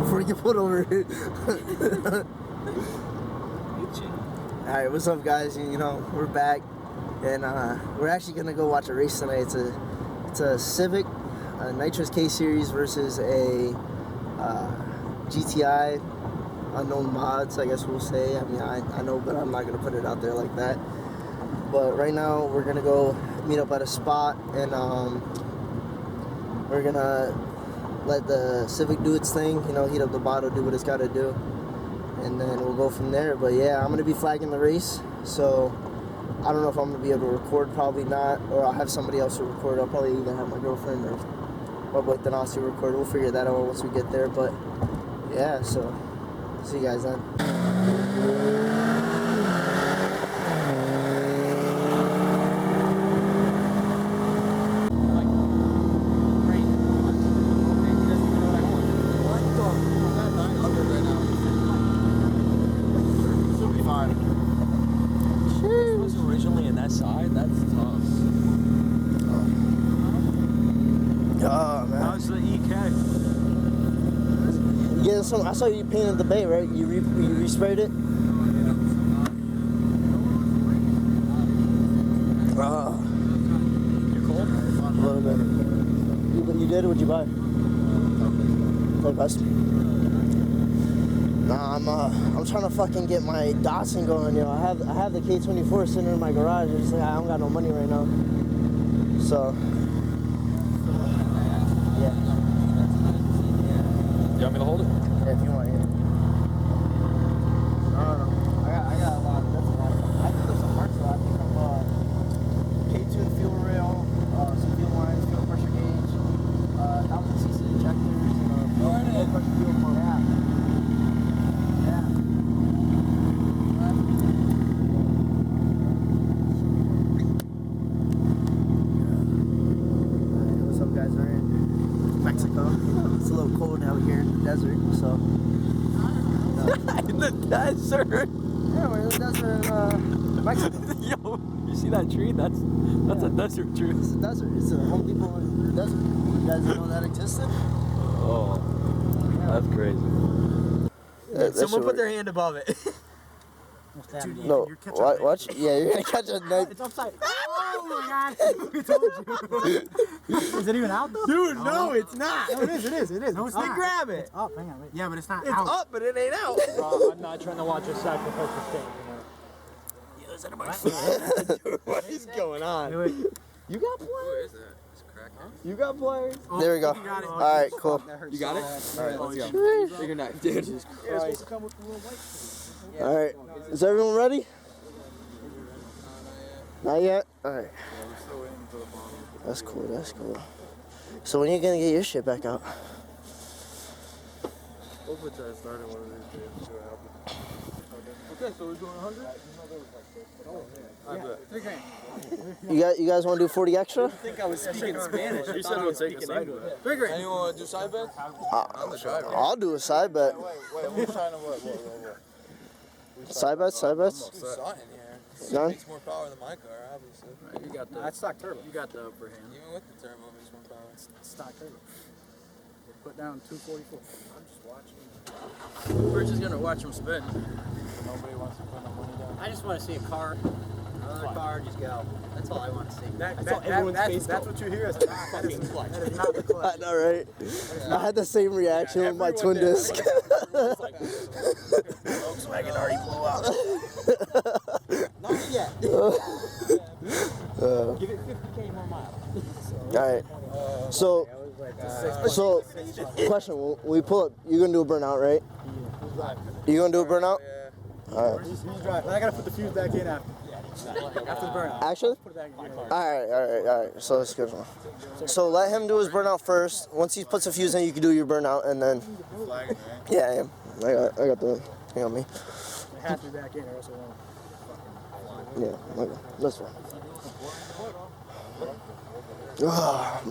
before you get pulled over. Alright, what's up guys? You know, we're back and we're actually gonna go watch a race tonight. It's a Civic, a Nitrous K series versus a GTI unknown mods, I guess we'll say. I mean, I know, but I'm not gonna put it out there like that. But right now we're gonna go meet up at a spot and we're gonna let the Civic do its thing, you know, heat up the bottle, do what it's gotta do, and then we'll go from there. But yeah, I'm gonna be flagging the race, so I don't know if I'm gonna be able to record, probably not, or I'll have somebody else to record. I'll probably either have my girlfriend or my boy Thanasi record. We'll figure that out once we get there. But yeah, so see you guys then. I saw you painted the bay, right? You resprayed it? You're cold? A little bit. You did? What'd you buy? Play custom? Nah, I'm trying to fucking get my Datsun going, yo. I have the K24 sitting in my garage. It's just like I don't got no money right now. So yeah. You want me to hold it? Yeah, if you want, yeah. No. I got a lot. That's a lot. I think there's some parts though. I think I'm K2 fuel rail, some fuel lines, fuel pressure gauge, 1000cc injectors, and fuel pressure fuel pump. Yeah. What's up, guys? We're in Mexico. It's a little cold out here in the desert, so. In the desert? Yeah, we're in the desert in Mexico. Yo, you see that tree? That's a desert tree. It's a desert. It's a Home Depot in the desert. You guys didn't know that existed? Oh, that's crazy. Someone put their hand above it. Dude, no, watch. Yeah, you're gonna catch a knife. It's upside. Oh my god! We told you. Is it even out though? Dude, no, it's not. No, it is. No, it's not. Grab it. It's up. Hang on, wait. Yeah, but it's not It's out. up, but it ain't out. Bro, I'm not trying to watch a sacrifice for steak. Yo, is that my Dude, what is going on? Wait. You got pliers? It's crack, huh? You got pliers? There we go. Got it. All right, cool. You got it? Alright, let's go. Take your knife, dude. It's supposed to come with the little white. All right, is everyone ready? Not yet. All right. That's cool. That's cool. So when are you gonna get your shit back out? Hopefully try to start it one of these days. See what happens. Okay, so we're doing 100? I bet. You guys want to do 40 extra? I think I was speaking Spanish. You said we'll take a side bet. Anyone want to do side bets? I'm the side bet. I'll do a side bet. Wait, who's trying to what? Side bets. Saw in here. None? Makes more power than my car, obviously. You got the. That's stock turbo. You got the upper hand. Even with the turbo, it makes more power. It's stock turbo. They put down 244. I'm just watching. We're just gonna watch them spin. Nobody wants to put no money down. I just want to see a car. Another car, just go. That's all I want to see. That's what you hear. That is not the clutch. I know, right? I had the same reaction with my twin disc. Volkswagen already blew up. Not yet. Give it 50K more miles. All right. So, question: when we pull up, you gonna do a burnout, right? You gonna do a burnout? Yeah. All right. He's driving. I gotta put the fuse back in after. After the burnout. Actually? Put it back in. All right. So that's good. So let him do his burnout first. Once he puts a fuse in, you can do your burnout, and then. Flagging, right? Yeah, I am. I got the. Hang on me. It has to be back in, or else it won't. Yeah. Okay. That's fine.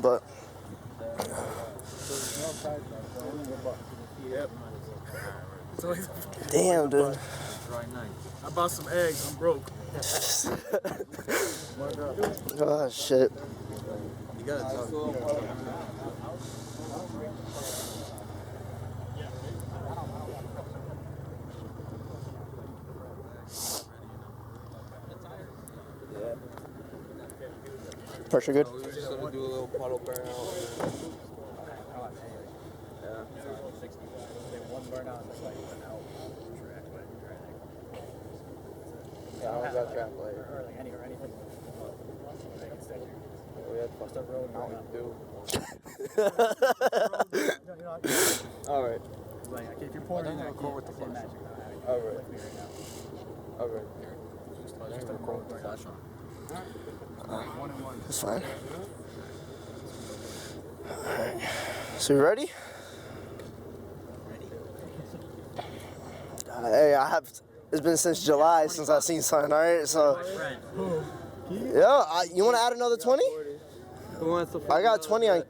But. Yep. Damn, dude. I bought some eggs. I'm broke. Oh shit. You gotta talk. Pressure good? We're just gonna do a little puddle burnout. Yeah. Yeah, I was at track later. We had Mountain Dew. All right. If you're pouring, I record with the flash. magic. All right. All right. That's fine. Alright. So you ready? Hey, it's been since July since I've seen something, alright? So, yeah, you want to add another 20? Who wants to? I got 20 on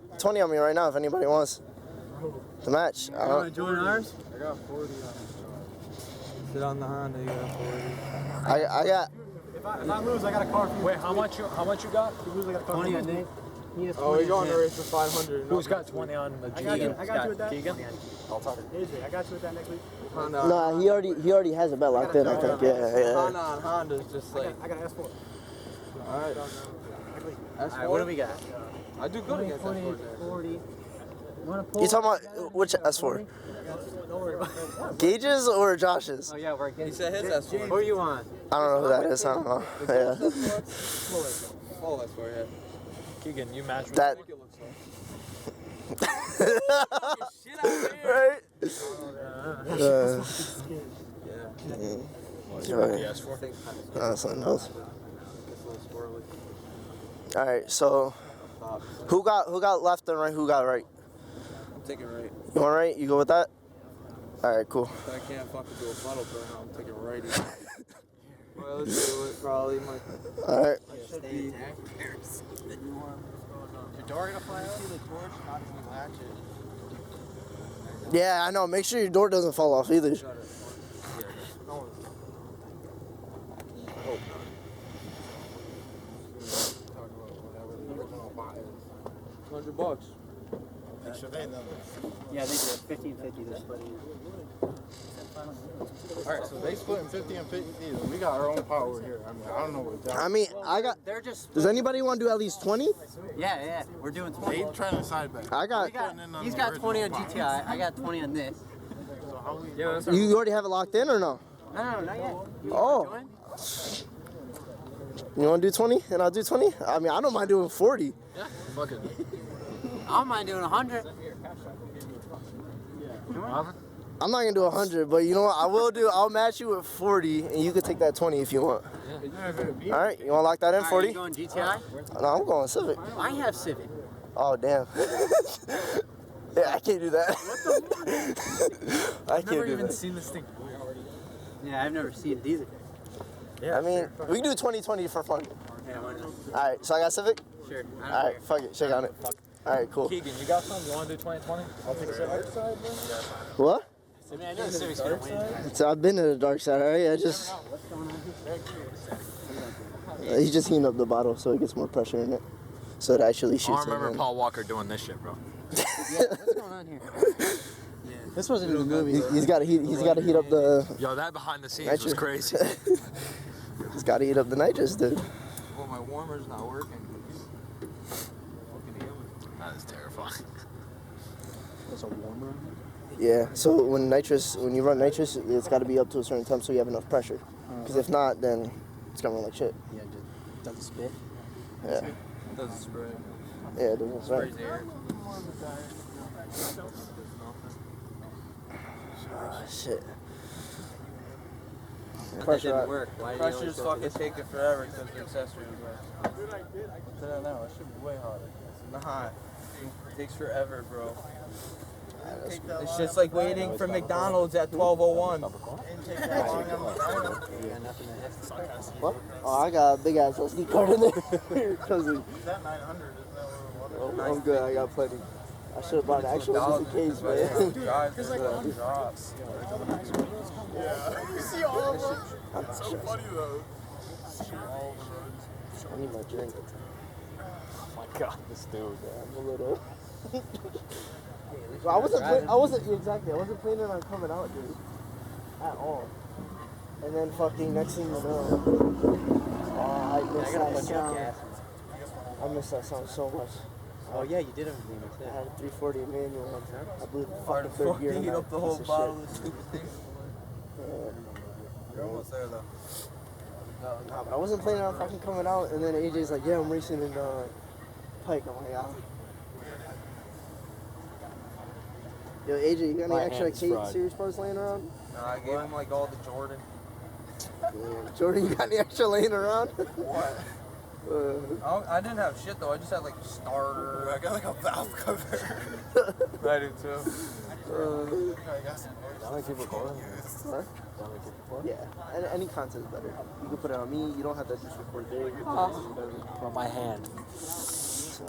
me right now if anybody wants to match. You want to join ours? I got 40 on. Sit on the Honda, you got 40. I got. If I lose, I got a car for you. Wait, how much you got? If you lose, I got a car 20 for on you. Nate. He has Oh, 20 we're going to on race for 500. Who's got 20 on the I got you. I got you with that. Keegan? I'll talk to AJ. I got you with that next week. Honda. No, he already has it bet locked in. I think. Yeah. Honda on Honda's just like. I got an S4. Alright. Alright, what do we got? I do good against that 40. You want to pull? You talking about which S4? Don't worry about it. Gauges or Josh's? Oh, yeah, we're He getting. said his S4. Who are you on? I don't know who that is. I don't know. Yeah. Oh, that's for you. Keegan, you match with That. Right? PS4. Something else. All right. So, who got left and right? Who got right? I'm taking right. You want right? You go with that? All right. Cool. But I can't fucking do a puddle burnout. I'm taking righty. Well, let's do it. Probably my. All right. Should be. Your door gonna fly out? See the torch? Not if we latch it. Yeah, I know. Make sure your door doesn't fall off either. $100. Yeah, they did. 50-50 this split. Alright, so they split in 50 and 50 either. We got our own power here. I mean, I don't know what that. I mean, I got. They're just. Does anybody want to do at least 20? Yeah. We're doing 20. They trying to side back. I got. He's got 20 on GTI. I got 20 on this. So how we? You already have it locked in or no? No, not yet. You Oh. join? You want to do 20 and I'll do 20? I mean, I don't mind doing 40. Fuck it. I don't mind doing 100. I'm not gonna do 100, but you know what? I'll match you with 40, and you can take that 20 if you want. All right, you want to lock that in, Are 40? you going GTI? No, I'm going Civic. I have Civic. Oh damn. Yeah, I can't do that. I can't do that. seen this thing. Yeah, I've never seen these. I mean, we can do 20-20 for fun. Yeah, why not? All right, so I got Civic. Sure. All right, fuck it, shake on it. All right, cool. Keegan, you got some? You want to do 20-20? I'll take a Civic. What? I mean, I know the Civic's gonna win. So I've been to the dark side, all right? He's just heating up the bottle so it gets more pressure in it, so it actually shoots. I remember Paul Walker doing this shit, bro. Yeah, what's going on here? This wasn't in the movie. He's got to heat up the. Yo, that behind the scenes Nitrous. was crazy. He's got to heat up the nitrous, dude. Well, my warmer's not working. That is terrifying. That's a warmer. Yeah. So when you run nitrous, it's got to be up to a certain temp so you have enough pressure. Because if not, then it's gonna run like shit. Yeah, does it spit? Yeah. It doesn't spray. Yeah, it doesn't spray. Air. Shit. That Pressure didn't out. work. Why did you Pressure's always fucking taking forever because the accessories work. I don't know. It should be way harder. It's not. It takes forever, bro. It's just like waiting for McDonald's at 12:01. What? Oh, I got a big ass SD card in there. Trust me. That 900 is that I'm good. I got plenty. I should have bought an actual just in case, man. Drops. You see all of them? It's so funny though. I need my drink. God, this dude. I'm a little. Well, I wasn't planning on coming out, dude, at all. And then fucking next thing you know, I miss that sound. I miss that sound so much. Oh yeah, you did have a beamer I too. had a 340 manual. I blew the Hard fucking to third gear. fucking heat on up that the whole piece of bottle shit. of stupid things. You're almost there though. Nah, but I wasn't planning on fucking coming out, and then AJ's like, yeah, I'm racing in Pike. I'm like, ah. Yo, AJ, you got any My extra hand's Kate fried. series parts laying around? Nah, I gave him like all the Jordan. Yeah. Jordan, you got any extra laying around? What? I didn't have shit though. I just had like a starter. I got like a valve cover. I do too. How many people calling? Huh? Yeah, any content is better. You can put it on me. You don't have to just record there. From my hand. So,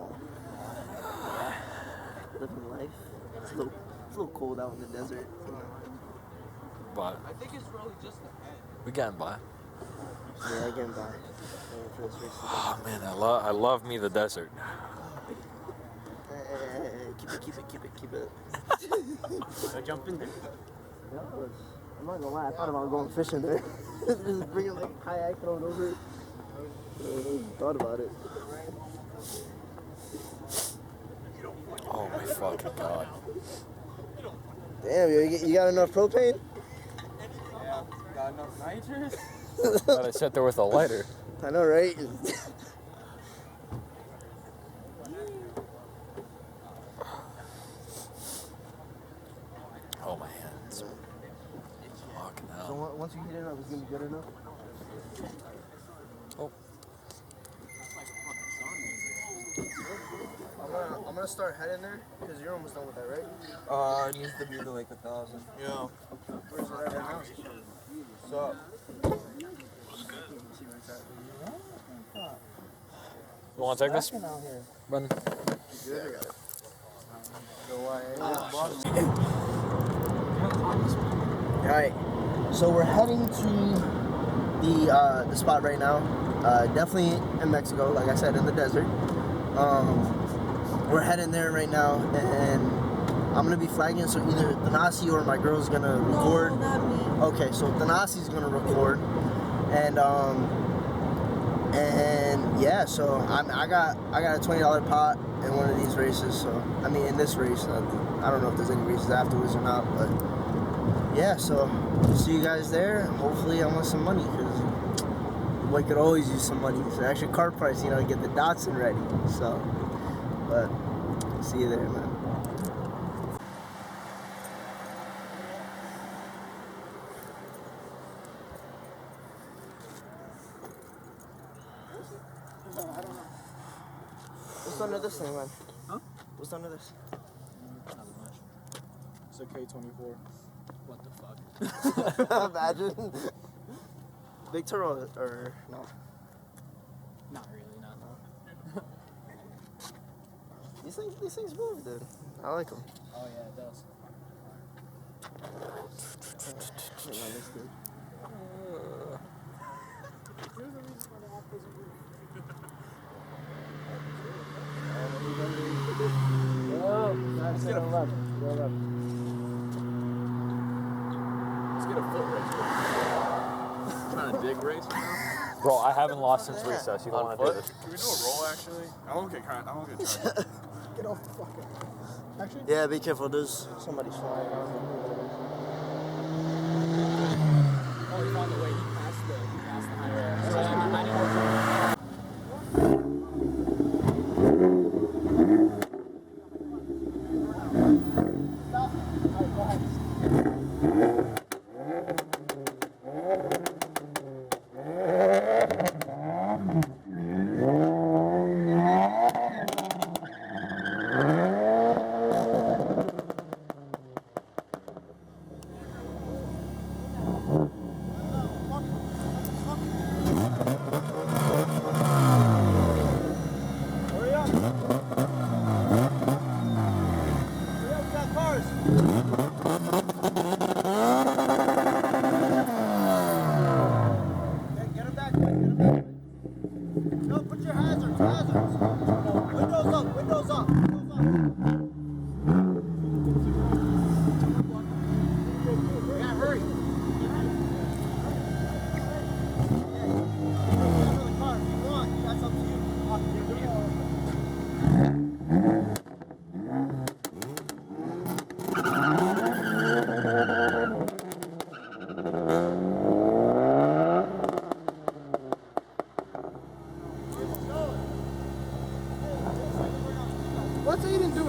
living life. It's a little cold out in the desert. But I think it's really just the head. we getting by. Yeah, again, bye. For this race. Oh man, I love me the desert. Keep it. So jump in there. Yeah, I'm not gonna lie, I thought about going fishing there. Just bringing like a kayak, throw it over. Thought about it. Oh my fucking god. Damn, you got enough propane? Yeah. Got enough nitrous? Thought I sat there with a lighter. I know, right? Oh my hands. Fucking So hell. once you heat it up, it's gonna be good enough? Oh. I'm gonna start heading there, because you're almost done with that, right? It needs to be to like 1,000. Yeah. Where's it at right now? So, You wanna take this? Run. Alright, so we're heading to the spot right now. Definitely in Mexico, like I said, in the desert. We're heading there right now, and I'm gonna be flagging, so either Thanasi or my girl's gonna record. No, not me. Okay, so Thanasi's gonna record, and yeah, so I got a $20 pot in one of these races. So I mean, in this race, I don't know if there's any races afterwards or not, but yeah. So see you guys there. Hopefully, I want some money, because we could always use some money. So extra car price, to get the Datsun ready. So, but see you there, man. What's under this thing, man? Huh? What's under this? It's a K24. What the fuck? Imagine. Big turtle or no? Not really, no. These things move, dude. I like them. Oh yeah, it does. Let's get a left. Let's get a foot race. Trying to dig race right now? Bro, I haven't lost since recess. You don't want to do this. Can we do a roll actually? I won't get tired. Get off the fucking. Actually? Yeah, be careful. There's somebody flying around. Oh, he found the way. He passed the highway. So I didn't know.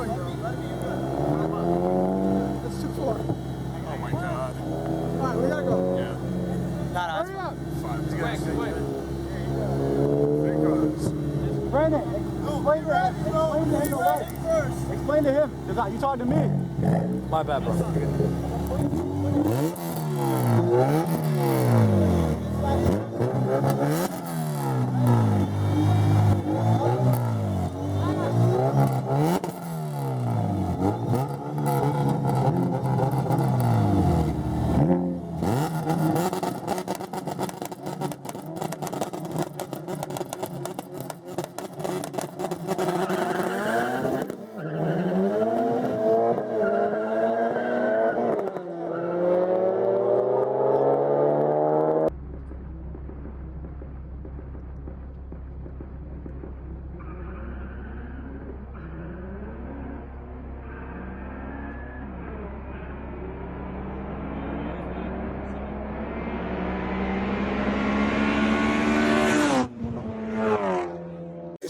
going, bro. It's 2-4. Oh my god. Alright, we gotta go. Yeah. Hurry up. Quick. Brandon, explain to him the way. Explain to him, because you talking to me. My bad, bro.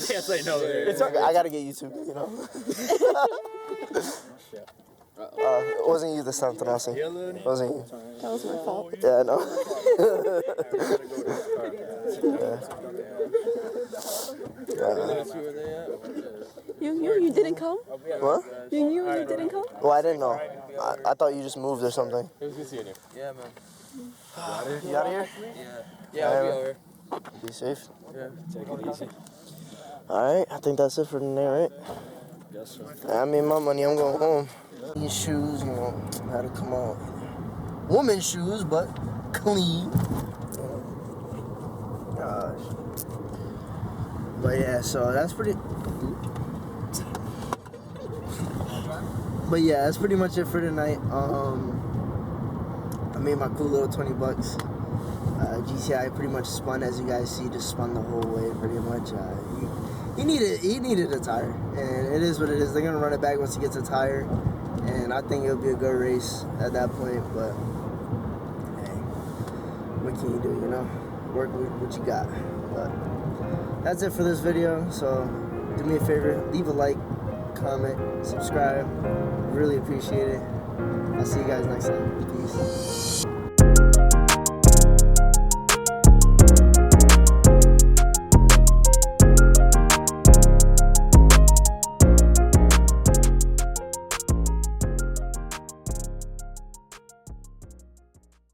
Can't say no there. It's okay. I gotta get YouTube, you know. It wasn't you this time, Tanasi. It wasn't you. That was my fault. Yeah, I know. You didn't come? What? You didn't come? Well, I didn't know. I thought you just moved or something. It was good seeing you. Yeah, man. You out of here? Yeah, I'll be over. Be safe. Yeah. Take it easy. Alright, I think that's it for today, right? Yes, sir. I made my money, I'm going home. These shoes, you know, had to come out. Women's shoes, but clean. Gosh. But yeah, so that's pretty... But yeah, that's pretty much it for tonight. I made my cool little 20 bucks. GTI pretty much spun, as you guys see, just spun the whole way pretty much. He needed a tire, and it is what it is. They're gonna run it back once he gets a tire, and I think it'll be a good race at that point. But hey, what can you do? You know, work with what you got. But that's it for this video. So do me a favor, leave a like, comment, subscribe. Really appreciate it. I'll see you guys next time. Peace.